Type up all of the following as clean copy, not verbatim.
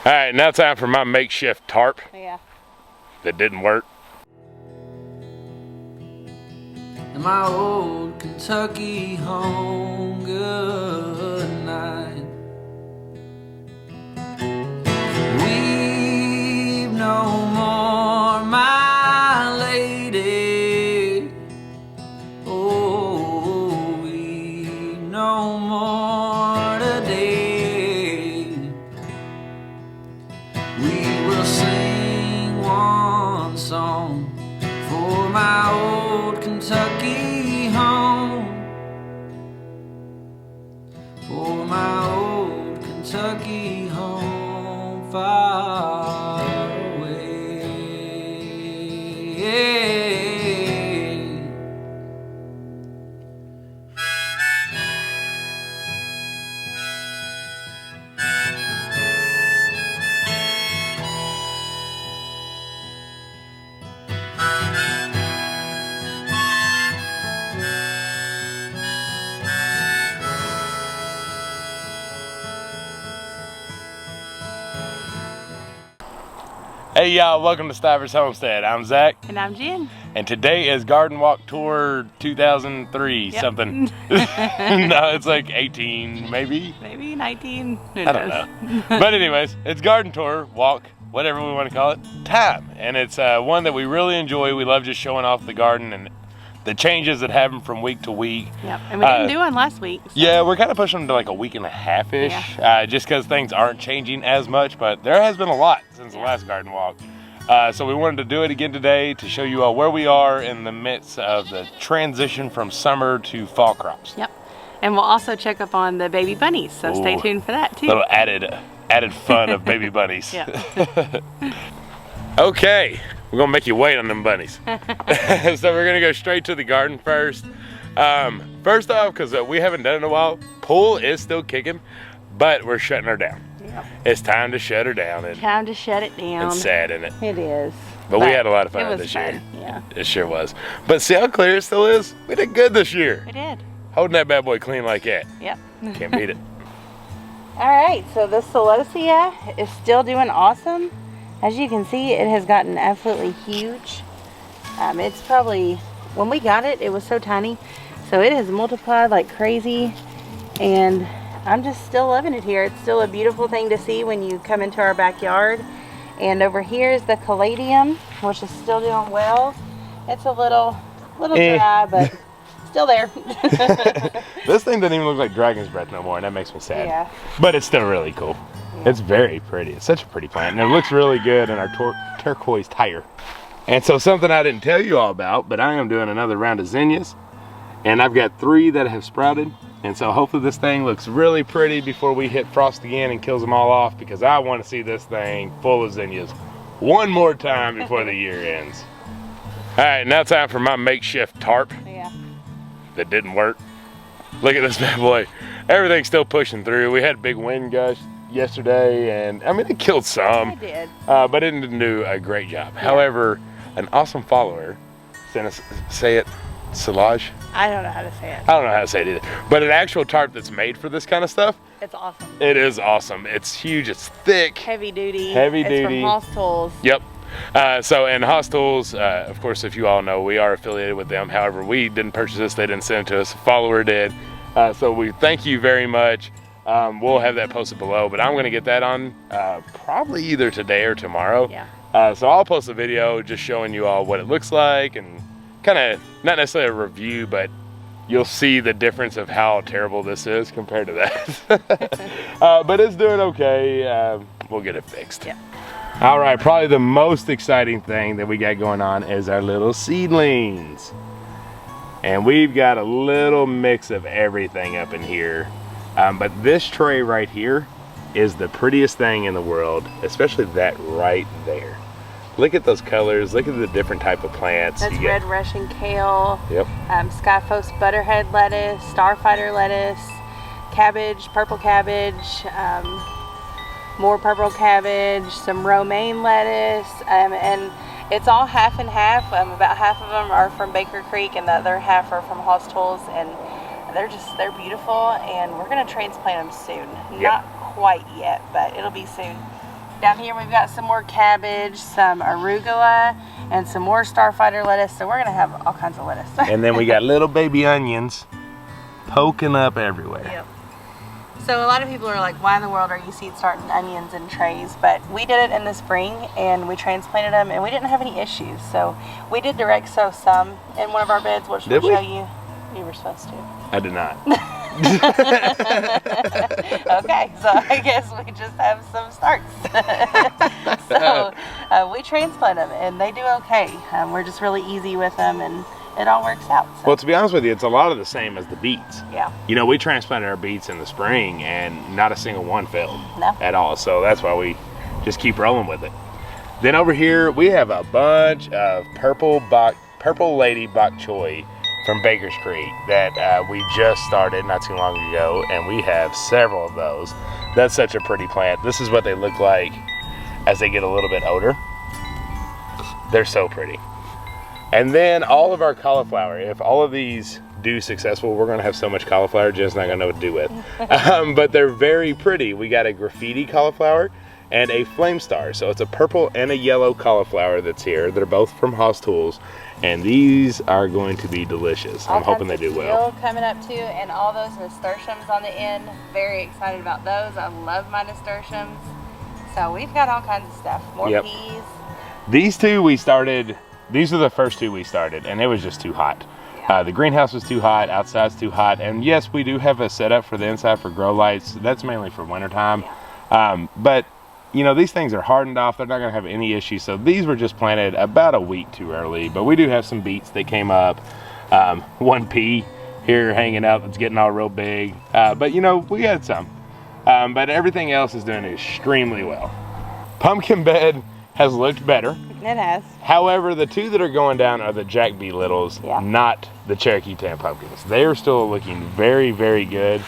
All right, now time for my makeshift tarp. Yeah. That didn't work. In my old Kentucky home, good night. Weep no more, my lady. Oh, weep no more today. We will sing one song for my old Kentucky home, for my old Kentucky home far away. Hey y'all, welcome to Stiver's Homestead. I'm Zach. And I'm Jen. And today is Garden Walk Tour 2003 something. No, it's like 18 maybe. Maybe 19. I don't know. But anyways, it's garden tour, walk, whatever we want to call it, time. And it's one that we really enjoy. We love just showing off the garden and the changes that happen from week to week. Yep, and we didn't do one last week. So. Yeah, we're kind of pushing them to like a week and a half-ish, just because things aren't changing as much, but there has been a lot since the last garden walk. So we wanted to do it again today to show you all where we are in the midst of the transition from summer to fall crops. Yep, and we'll also check up on the baby bunnies, so stay tuned for that too. Little added fun of baby bunnies. Yeah. Okay, we're gonna make you wait on them bunnies. So we're gonna go straight to the garden first. First off, because we haven't done it in a while, pool is still kicking, but we're shutting her down. Yep. It's time to shut her down. Time to shut it down. It's sad, isn't it? It is. But we had a lot of fun this year. Yeah. It sure was. But see how clear it still is? We did good this year. We did. Holding that bad boy clean like that. Yep. Can't beat it. All right, so this celosia is still doing awesome. As you can see, it has gotten absolutely huge. It's probably, when we got it, it was so tiny. So it has multiplied like crazy. And I'm just still loving it here. It's still a beautiful thing to see when you come into our backyard. And over here is the caladium, which is still doing well. It's a little dry, but still there. This thing doesn't even look like dragon's breath no more, and that makes me sad. Yeah. But it's still really cool. Yeah. It's very pretty. It's such a pretty plant, and it looks really good in our turquoise tire. And so something I didn't tell you all about, but I am doing another round of zinnias, and I've got 3 that have sprouted. And so hopefully this thing looks really pretty before we hit frost again and kills them all off, because I want to see this thing full of zinnias one more time before the year ends. All right, now time for my makeshift tarp. Yeah. That didn't work. Look at this bad boy. Everything's still pushing through. We had a big wind gust yesterday, and I mean, it killed some. It did. But it didn't do a great job. Yeah. However, an awesome follower sent us, say it, silage? I don't know how to say it. I don't know how to say it either. But an actual tarp that's made for this kind of stuff. It's awesome. It is awesome. It's huge, it's thick. Heavy duty. Heavy it's duty. From Haas Tools. Yep. And Haas Tools, of course, if you all know, we are affiliated with them. However, we didn't purchase this, they didn't send it to us, a follower did. So we thank you very much. We'll have that posted below, but I'm gonna get that on probably either today or tomorrow. Yeah. So I'll post a video just showing you all what it looks like, and kind of, not necessarily a review, but you'll see the difference of how terrible this is compared to that. But it's doing okay. We'll get it fixed. Yeah. All right, probably the most exciting thing that we got going on is our little seedlings. And we've got a little mix of everything up in here. But this tray right here is the prettiest thing in the world, especially that right there. Look at those colors, look at the different type of plants. That's red Russian kale, yep. Skyphos butterhead lettuce, starfighter lettuce, cabbage, purple cabbage, more purple cabbage, some romaine lettuce, and it's all half and half. About half of them are from Baker Creek and the other half are from Haas Tools, and they're beautiful, and we're gonna transplant them soon. Yep. Not quite yet, but it'll be soon. Down here we've got some more cabbage, some arugula, and some more starfighter lettuce. So we're gonna have all kinds of lettuce. And then we got little baby onions poking up everywhere. Yep. So a lot of people are like, why in the world are you seed starting onions in trays? But we did it in the spring and we transplanted them and we didn't have any issues. So we did direct sow some in one of our beds, which we'll show you. You were supposed to. I did not. Okay, so I guess we just have some starts. So we transplant them and they do okay. We're just really easy with them and it all works out. So. Well, to be honest with you, it's a lot of the same as the beets. Yeah. You know, we transplanted our beets in the spring and not a single one failed No. at all. So that's why we just keep rolling with it. Then over here, we have a bunch of purple lady bok choy from Baker's Creek that we just started not too long ago, and we have several of those. That's such a pretty plant. This is what they look like as they get a little bit older. They're so pretty. And then all of our cauliflower, if all of these do successful, we're gonna have so much cauliflower, Jen's not gonna know what to do with. But they're very pretty. We got a graffiti cauliflower and a flame star. So it's a purple and a yellow cauliflower that's here. They're both from Haas Tools. And these are going to be delicious. I'm hoping they do well. Still coming up too, and all those nasturtiums on the end. Very excited about those. I love my nasturtiums. So we've got all kinds of stuff. More peas. These two we started. These are the first two we started, and it was just too hot. Yeah. The greenhouse was too hot, outside's too hot, and yes, we do have a setup for the inside for grow lights. That's mainly for wintertime. Yeah. But you know, these things are hardened off. They're not gonna have any issues. So these were just planted about a week too early, but we do have some beets that came up. One pea here hanging out that's getting all real big. But you know, we had some. But everything else is doing extremely well. Pumpkin bed has looked better. It has. However, the two that are going down are the Jack B. Littles, not the Cherokee Tan pumpkins. They are still looking very, very good.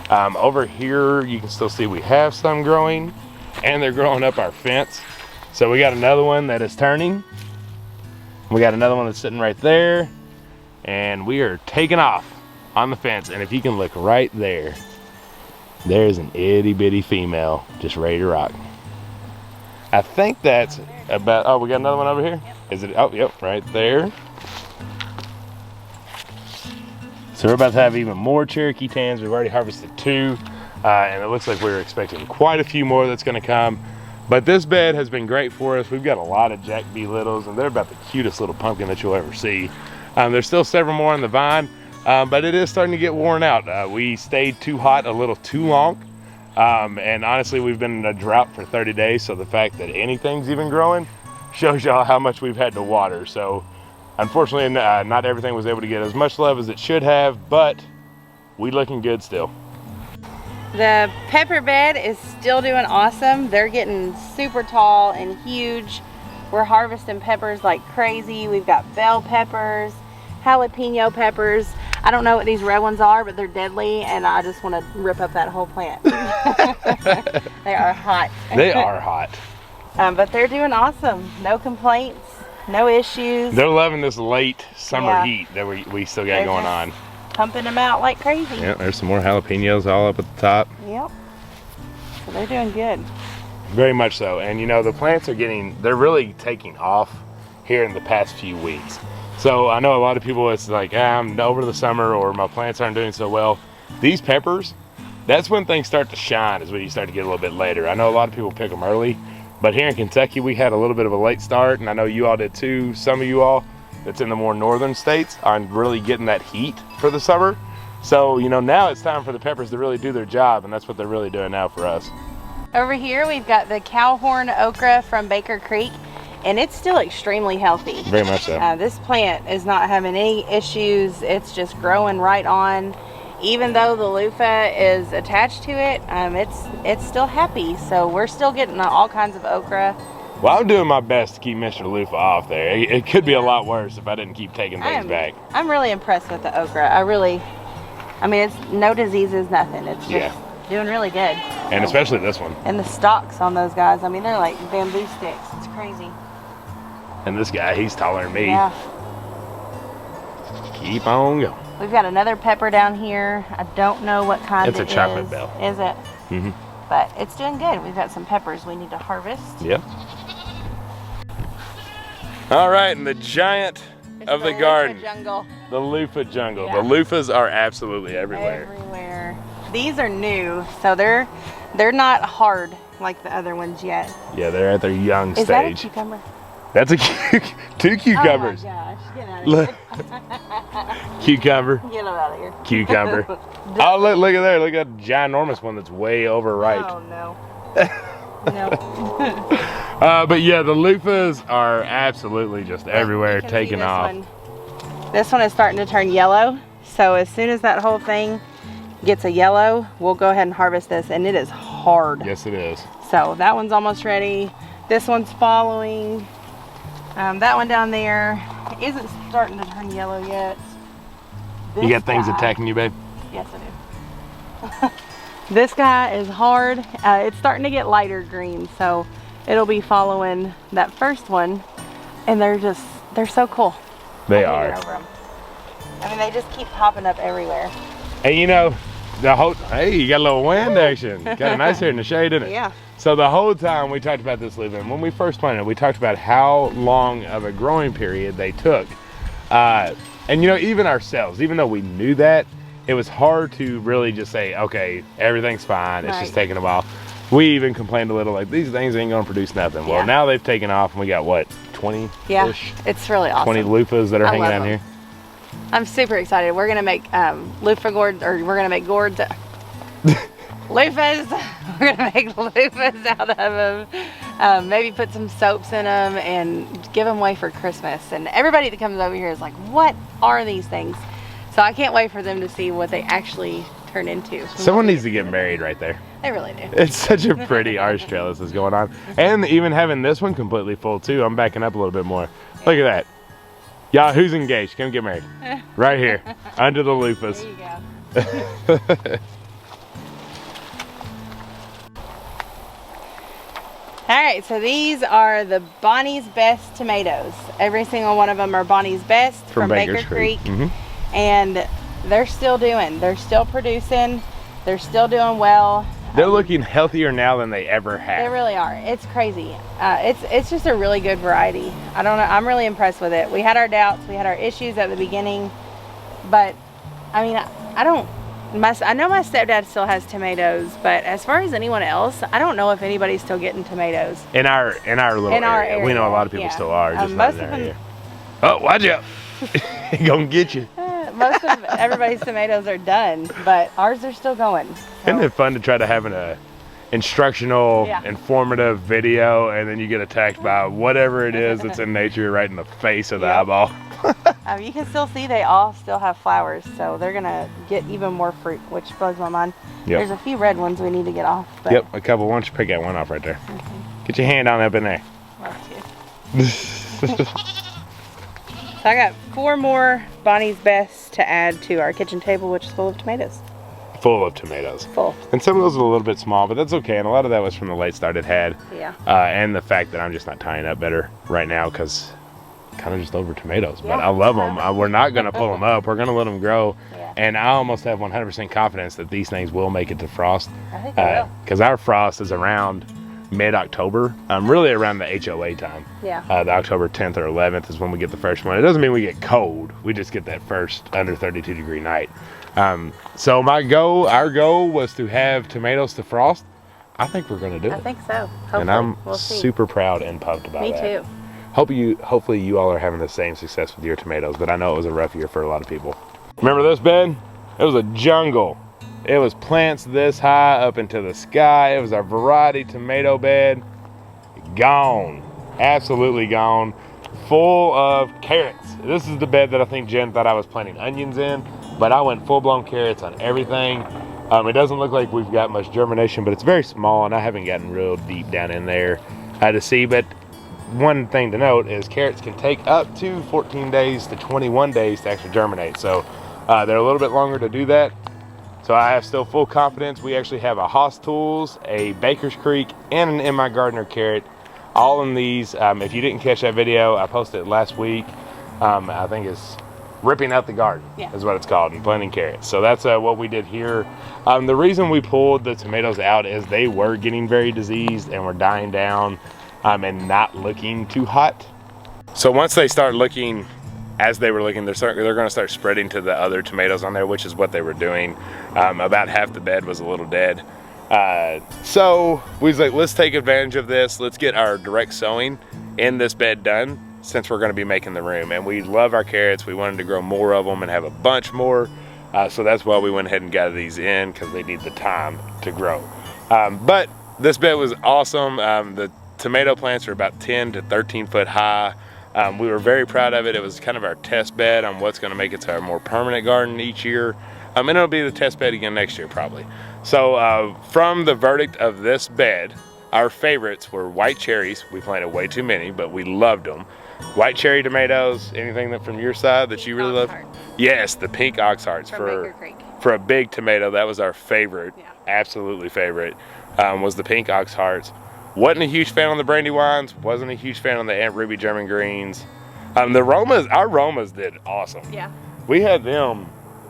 Over here, you can still see we have some growing, and they're growing up our fence. So we got another one that is turning. We got another one that's sitting right there, and we are taking off on the fence. And if you can look right there, there's an itty bitty female just ready to rock. I think that's about, oh, we got another one over here? Yep. Is it, oh, yep, right there. So we're about to have even more Cherokee Tans. We've already harvested 2, and it looks like we're expecting quite a few more that's gonna come. But this bed has been great for us. We've got a lot of Jack B. Littles, and they're about the cutest little pumpkin that you'll ever see. There's still several more on the vine, but it is starting to get worn out. We stayed too hot a little too long. And honestly, we've been in a drought for 30 days, so the fact that anything's even growing shows y'all how much we've had to water. So unfortunately, not everything was able to get as much love as it should have, but we looking good still. The pepper bed is still doing awesome. They're getting super tall and huge. We're harvesting peppers like crazy. We've got bell peppers, jalapeno peppers. I don't know what these red ones are, but they're deadly, and I just want to rip up that whole plant. They are hot. They are hot. But they're doing awesome. No complaints, no issues. They're loving this late summer heat that we still got going on. Pumping them out like crazy. Yeah, there's some more jalapenos all up at the top. Yep. So they're doing good. Very much so. And you know, the plants are they're really taking off here in the past few weeks. So I know a lot of people, it's like, I'm over the summer or my plants aren't doing so well. These peppers, that's when things start to shine, is when you start to get a little bit later. I know a lot of people pick them early, but here in Kentucky, we had a little bit of a late start, and I know you all did too. Some of you all that's in the more northern states on really getting that heat for the summer. So, you know, now it's time for the peppers to really do their job, and that's what they're really doing now for us. Over here, we've got the cowhorn okra from Baker Creek. And it's still extremely healthy. Very much so. This plant is not having any issues. It's just growing right on. Even though the loofah is attached to it, it's still happy. So we're still getting all kinds of okra. Well, I'm doing my best to keep Mr. Loofah off there. It could be a lot worse if I didn't keep taking things back. I'm really impressed with the okra. I mean, it's no diseases, nothing. It's just doing really good. And especially this one. And the stalks on those guys, I mean, they're like bamboo sticks. It's crazy. And this guy, he's taller than me. Yeah. Keep on going. We've got another pepper down here. I don't know what kind it is. It's a chocolate bell. Is it? Mm-hmm. But it's doing good. We've got some peppers we need to harvest. Yep. All right, and the giant of the garden. Loofah jungle. The loofah jungle. Yeah. The loofahs are absolutely everywhere. Everywhere. These are new, so they're not hard like the other ones yet. Yeah, they're at their young Is that a stage. cucumber? That's a two cucumbers. Oh my gosh, get out of Look. here. Cucumber. Get them out of here. Cucumber. Oh, look at there. Look at that ginormous one that's way overripe. Oh no. No. But yeah, the loofahs are absolutely just everywhere, You can see taking this off. one. This one is starting to turn yellow. So as soon as that whole thing gets a yellow, we'll go ahead and harvest this, and it is hard. Yes, it is. So that one's almost ready. This one's following. That one down there isn't starting to turn yellow yet. You got things This guy- attacking you, babe? Yes, I do. This guy is hard. It's starting to get lighter green, so it'll be following that first one. And they're so cool. They I can't are. get over 'em. I mean, they just keep popping up everywhere. And you know, the whole, hey, you got a little wind action. Kind of nice here in the shade, didn't it? Yeah. So the whole time we talked about this leaf, and when we first planted, we talked about how long of a growing period they took. And you know, even ourselves, even though we knew that, it was hard to really just say, okay, everything's fine. It's just Right. taking a while. We even complained a little like, these things ain't gonna produce nothing. Well, Yeah. now they've taken off, and we got what, 20-ish? Yeah, it's really awesome. 20 loofahs that are I hanging love out them. here. I'm super excited. We're gonna make loofah gourds, or we're gonna make gourds. Loofahs. We're gonna make loofahs out of them. Maybe put some soaps in them and give them away for Christmas. And everybody that comes over here is like, "What are these things?" So I can't wait for them to see what they actually turn into. Someone needs to get married right there. They really do. It's such a pretty arch trail this is going on. And even having this one completely full too, I'm backing up a little bit more. Look at that. Y'all, who's engaged? Come get married. Right here, under the loofahs. There you go. All right, so these are the Bonnie's Best tomatoes. Every single one of them are Bonnie's Best from Baker Creek. Mhm. And they're still producing, they're still doing well. They're looking healthier now than they ever They have. really are. It's crazy. It's just a really good variety. I don't know, I'm really impressed with it. We had our doubts, we had our issues at the beginning, but I mean, I know my stepdad still has tomatoes, but as far as anyone else, I don't know if anybody's still getting tomatoes. In our little area. We know a lot of people yeah. still are. Just not Most in of our them, area. Oh, watch out. He gonna get you. most of everybody's tomatoes are done, but ours are still going. So, Isn't it fun to try to have an instructional, Yeah. informative video, and then you get attacked by whatever it is that's in nature right in the face of the Yep. eyeball? you can still see they all still have flowers, so they're gonna get even more fruit, which blows my mind. Yep. There's a few red ones we need to get off. But Yep, a couple. Why don't you pick that one off right there? Get your hand on up in there. Love to. So I got 4 more Bonnie's Best to add to our kitchen table, which is full of tomatoes. Full of tomatoes. Full. And some of those are a little bit small, but that's okay. And a lot of that was from the late start it had. Yeah. And the fact that I'm just not tying up better right now because kind of just over tomatoes. But Yeah. I love them. We're not going to pull them up. We're going to let them grow. Yeah. And I almost have 100% confidence that these things will make it to frost. I think they will. Because our frost is around mid-October. Really around the HOA time. Yeah. The October 10th or 11th is when we get the first one. It doesn't mean we get cold. We just get that first under 32 degree night. So our goal was to have tomatoes to frost. I think we're going to do I it. think so. Hopefully. And I'm we'll see. super proud and pumped about Me that. too. Hopefully you all are having the same success with your tomatoes, but I know it was a rough year for a lot of people. Remember this bed? It was a jungle. It was plants this high up into the sky. It was our variety tomato bed. Gone. Absolutely gone. Full of carrots. This is the bed that I think Jen thought I was planting onions in, but I went full-blown carrots on everything. It doesn't look like we've got much germination, but it's very small, and I haven't gotten real deep down in there to see. But one thing to note is carrots can take up to 14 days to 21 days to actually germinate. So they're a little bit longer to do that. So I have still full confidence. We actually have a Haas Tools, a Baker's Creek, and an In My Gardener carrot. All in these. If you didn't catch that video, I posted it last week. I think it's ripping out the garden, is what it's called, and planting carrots. So that's what we did here. The reason we pulled the tomatoes out is they were getting very diseased and were dying down and not looking too hot. So once they start looking, as they were looking, they're going to start spreading to the other tomatoes on there, which is what they were doing. About half the bed was a little dead. So we was like, let's take advantage of this. Let's get our direct sowing in this bed done, since we're going to be making the room. And we love our carrots. We wanted to grow more of them and have a bunch more. So that's why we went ahead and got these in, because they need the time to grow. But this bed was awesome. The tomato plants are about 10 to 13 foot high. We were very proud of it. It was kind of our test bed on what's going to make it to our more permanent garden each year. And it'll be the test bed again next year probably. So from the verdict of this bed, our favorites were white cherries. We planted way too many, but we loved them. White cherry tomatoes. Anything that from your side that you really love? Yes, the pink ox hearts for a big tomato. That was our favorite, absolutely favorite, was the pink ox hearts. Wasn't a huge fan on the Brandywines. Wasn't a huge fan on the Aunt Ruby German greens. The Romas, our Romas did awesome. Yeah. We had them.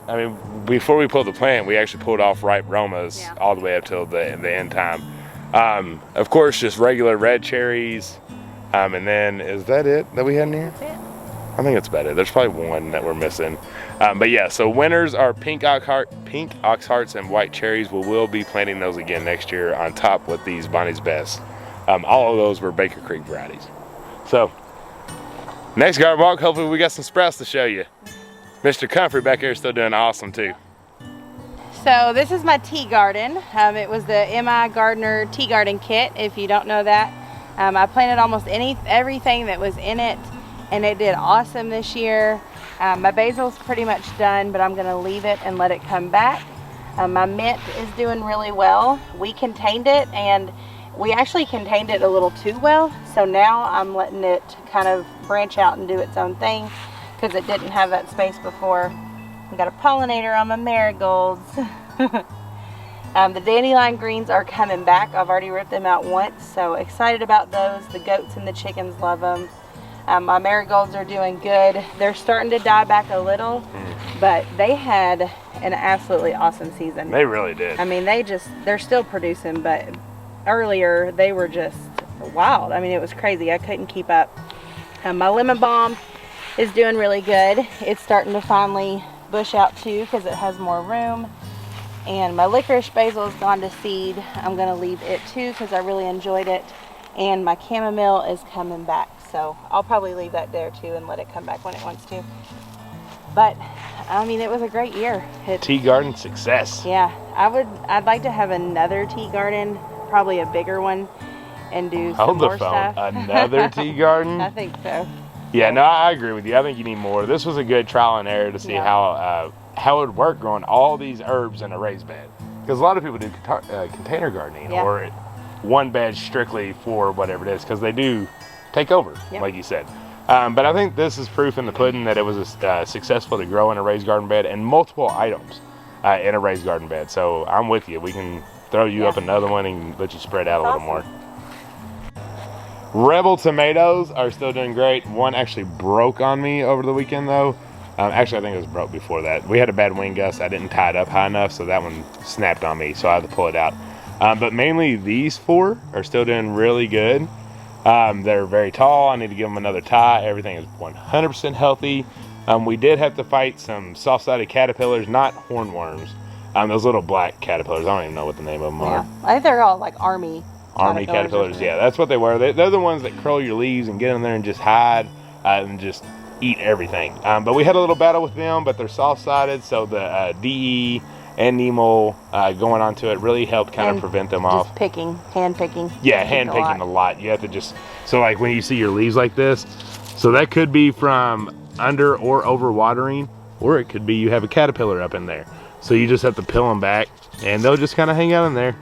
I mean, before we pulled the plant, we actually pulled off ripe Romas all the way up till the end time. Of course, just regular red cherries. And then, is that it that we had in here? That's it. I think it's about it. There's probably one that we're missing. But yeah, so winners are pink ox hearts and white cherries. We will be planting those again next year on top with these Bonnie's Best. All of those were Baker Creek varieties. So, next garden walk, hopefully we got some sprouts to show you. Mr. Comfrey back here is still doing awesome too. So this is my tea garden. It was the MI Gardener tea garden kit, if you don't know that. I planted almost everything that was in it, and it did awesome this year. My basil's pretty much done, but I'm gonna leave it and let it come back. My mint is doing really well. We contained it, and we actually contained it a little too well. So now I'm letting it kind of branch out and do its own thing, because it didn't have that space before. I got a pollinator on my marigolds. The dandelion greens are coming back. I've already ripped them out once, so excited about those. The goats and the chickens love them. My marigolds are doing good. They're starting to die back a little, but they had an absolutely awesome season. They really did. I mean, they're still producing, but earlier they were just wild. I mean, it was crazy. I couldn't keep up. My lemon balm is doing really good. It's starting to finally bush out too, because it has more room. And my licorice basil has gone to seed. I'm going to leave it too, because I really enjoyed it. And my chamomile is coming back, so I'll probably leave that there too and let it come back when it wants to. But I mean, it was a great year. Tea garden success. Yeah, I'd like to have another tea garden, probably a bigger one, and do some more stuff. Another tea garden? I think so. Yeah, no, I agree with you. I think you need more. This was a good trial and error to see how it would work growing all these herbs in a raised bed. Because a lot of people do container gardening or one bed strictly for whatever it is, because they do take over, like you said. But I think this is proof in the pudding that it was successful to grow in a raised garden bed and multiple items in a raised garden bed. So I'm with you. We can throw you up another one and let you spread out a little more. Rebel tomatoes are still doing great. One actually broke on me over the weekend though. Actually, I think it was broke before that. We had a bad wind gust. I didn't tie it up high enough, so that one snapped on me, so I had to pull it out. But mainly these four are still doing really good. They're very tall. I need to give them another tie. Everything is 100% healthy. We did have to fight some soft-sided caterpillars, not hornworms. Those little black caterpillars. I don't even know what the name of them are. I think they're all like army caterpillars. Yeah, that's what they were. They're the ones that curl your leaves and get in there and just hide and just eat everything. But we had a little battle with them, but they're soft-sided, so the DE and Nemo going onto it really helped kind of prevent them off. Hand picking. Yeah, hand picking a lot. You have to just, so like when you see your leaves like this, so that could be from under or over watering, or it could be you have a caterpillar up in there. So you just have to peel them back, and they'll just kind of hang out in there.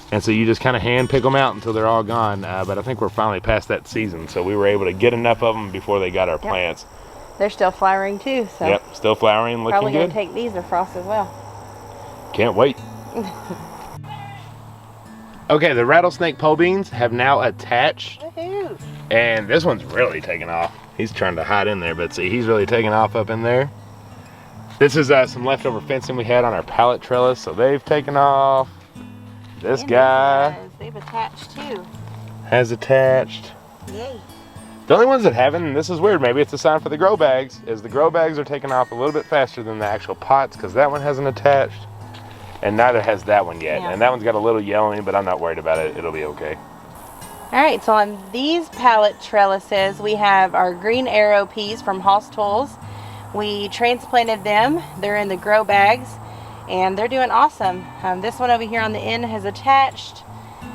And so you just kind of hand pick them out until they're all gone. But I think we're finally past that season, so we were able to get enough of them before they got our plants. They're still flowering too. So yep, still flowering, looking probably good. Probably gonna take these to frost as well. Can't wait. Okay, the rattlesnake pole beans have now attached. Woohoo! And this one's really taking off. He's trying to hide in there, but see, he's really taking off up in there. This is some leftover fencing we had on our pallet trellis, so they've taken off. This And guy these guys, they've attached too. has attached. Yay. The only ones that haven't, and this is weird, maybe it's a sign for the grow bags, is the grow bags are taking off a little bit faster than the actual pots because that one hasn't attached, and neither has that one yet. Yeah. And that one's got a little yellowing, but I'm not worried about it. It'll be okay. All right, so on these pallet trellises, we have our green arrow peas from Hoss Tools. We transplanted them. They're in the grow bags, and they're doing awesome. This one over here on the end has attached,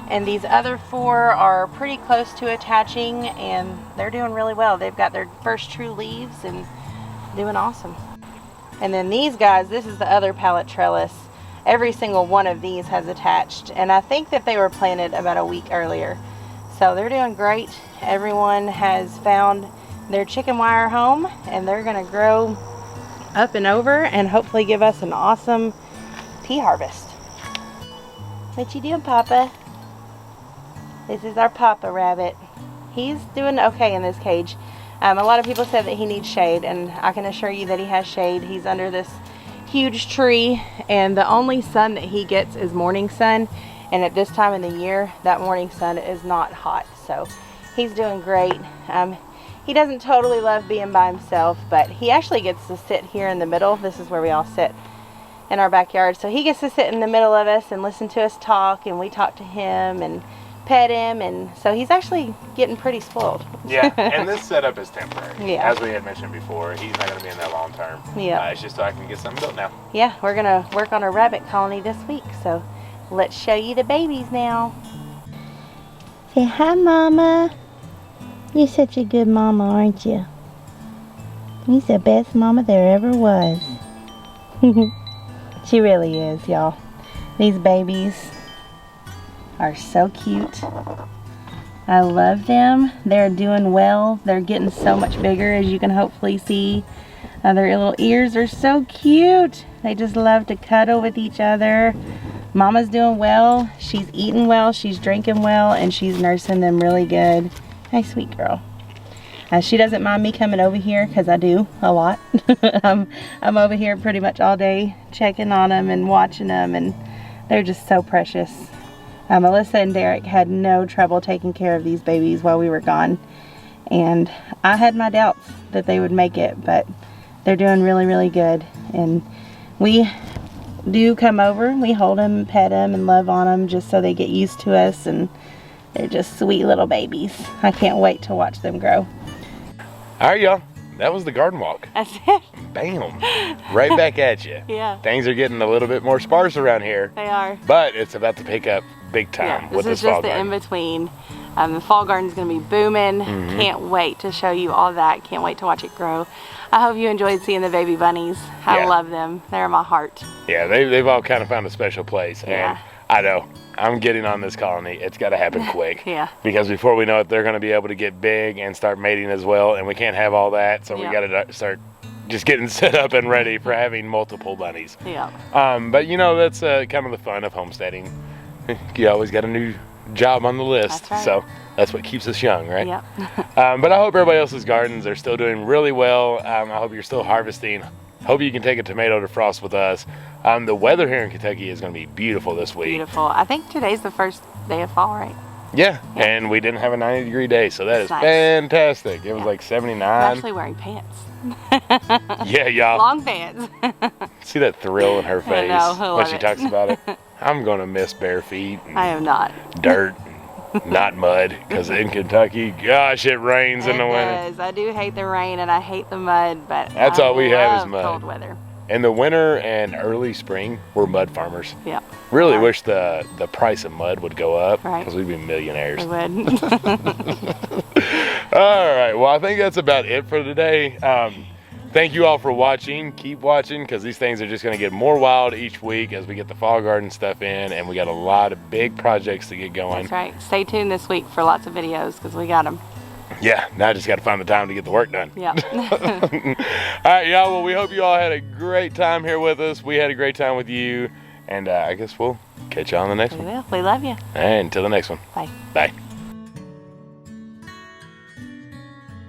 and these other 4 are pretty close to attaching, and they're doing really well. They've got their first true leaves and doing awesome. And then these guys, this is the other pallet trellis. Every single one of these has attached, and I think that they were planted about a week earlier. So they're doing great. Everyone has found their chicken wire home, and they're gonna grow up and over and hopefully give us an awesome pea harvest. What you doing, Papa? This is our Papa rabbit. He's doing okay in this cage. A lot of people said that he needs shade, and I can assure you that he has shade. He's under this huge tree, and the only sun that he gets is morning sun. And at this time of the year, that morning sun is not hot, so he's doing great. He doesn't totally love being by himself, but he actually gets to sit here in the middle. This is where we all sit in our backyard. So he gets to sit in the middle of us and listen to us talk, and we talk to him and pet him, and so he's actually getting pretty spoiled. Yeah, and this setup is temporary. Yeah. As we had mentioned before, he's not going to be in there long term. Yeah. It's just so I can get something built now. Yeah, we're gonna work on a rabbit colony this week, so let's show you the babies now. Say hi, Mama. You're such a good mama, aren't you? You're the best mama there ever was. She really is, y'all. These babies are so cute. I love them. They're doing well. They're getting so much bigger, as you can hopefully see. Their little ears are so cute. They just love to cuddle with each other. Mama's doing well. She's eating well. She's drinking well, and she's nursing them really good. Hi, sweet girl. She doesn't mind me coming over here because I do a lot. I'm over here pretty much all day checking on them and watching them, and they're just so precious. Melissa and Derek had no trouble taking care of these babies while we were gone, and I had my doubts that they would make it, but they're doing really, really good. And we do come over, we hold them and pet them and love on them just so they get used to us, and they're just sweet little babies. I can't wait to watch them grow. All right, y'all. That was the garden walk. That's it. Bam. Right back at you. Yeah. Things are getting a little bit more sparse around here. They are. But it's about to pick up big time Yeah, with this this is fall just the garden. in-between. The fall garden's going to be booming. Can't wait to show you all that. Can't wait to watch it grow. I hope you enjoyed seeing the baby bunnies. I Yeah. love them. They're my heart. Yeah, they've all kind of found a special place. Yeah. And I know, I'm getting on this colony. It's got to happen quick. Yeah. Because before we know it, they're going to be able to get big and start mating as well. And we can't have all that. So Yeah. we got to start just getting set up and ready for having multiple bunnies. Yeah. But you know, that's kind of the fun of homesteading. You always got a new job on the list. That's right. So that's what keeps us young, right? Yeah. But I hope everybody else's gardens are still doing really well. I hope you're still harvesting. Hope you can take a tomato to frost with us. The weather here in Kentucky is going to be beautiful this week. Beautiful. I think today's the first day of fall, right? Yeah, and we didn't have a 90-degree day, so that is Nice. fantastic. It was like 79. I'm actually wearing pants. Yeah, y'all. Long pants. See that thrill in her face know, I when love she it. talks about it? I'm going to miss bare feet and I am not. dirt, not mud, because in Kentucky, gosh, it rains in the winter. It does. I do hate the rain and I hate the mud, but That's I all we have is love mud. cold weather. In the winter and early spring, we're mud farmers. Yeah. Really Yeah. wish the price of mud would go up Right. because we'd be millionaires. I would. All right, well, I think that's about it for today. Thank you all for watching. Keep watching because these things are just going to get more wild each week as we get the fall garden stuff in, and we got a lot of big projects to get going. That's right. Stay tuned this week for lots of videos because we got them. Yeah, now I just got to find the time to get the work done. Yeah. All right, y'all, well, we hope you all had a great time here with us. We had a great time with you, and I guess we'll catch you on the next We one. will. We love you. And until the next one. Bye. Bye.